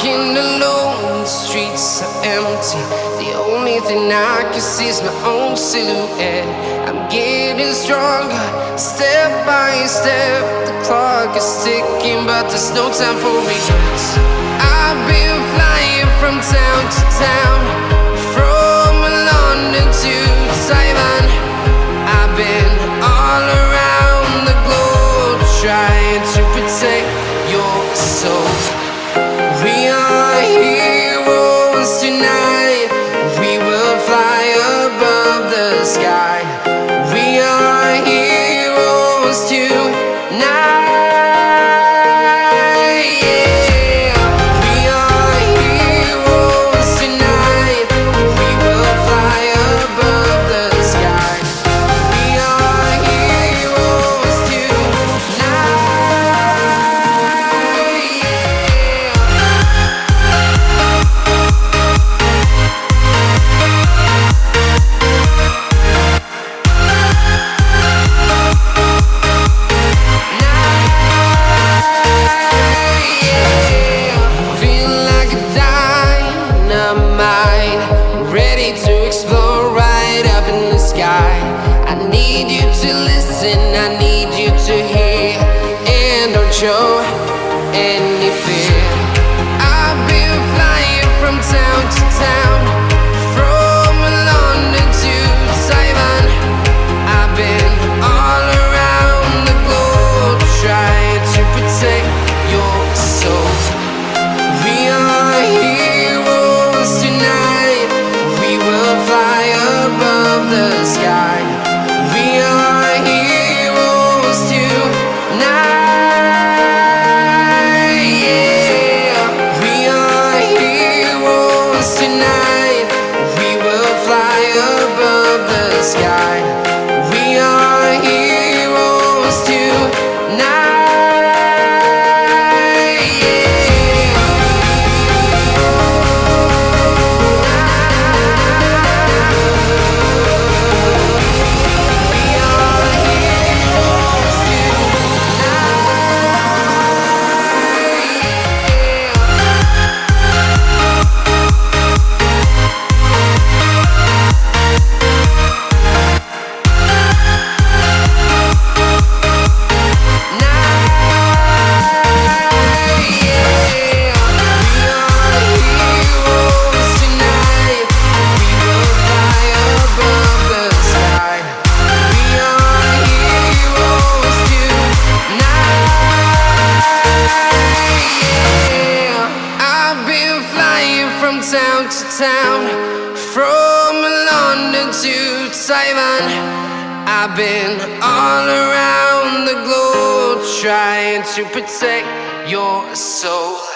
walking alone, the streets are empty. The only thing I can see is my own silhouette. I'm getting stronger, step by step. The clock is ticking, but there's no time for regrets. I've been flying from town to town, from London to Taiwan. I've been all around the globe, trying to protect your soul. We are heroes tonight. We will fly above the sky. We are heroes tonight. Yeah. We are heroes tonight. We will fly above the sky. We are heroes tonight. Feel like a dynamite, ready to explode right up in the sky. I need you to listen, I need you to hear, and don't show any fear. I've been flying from town to town, from London to Taiwan. I've been all around the globe, trying to protect your soul. We are heroes tonight. We will fly above the sky. We are heroes tonight. Yeah. We are heroes tonight. We will fly above the sky. We are heroes tonight. Town to town, from London to Taiwan. I've been all around the globe, trying to protect your soul.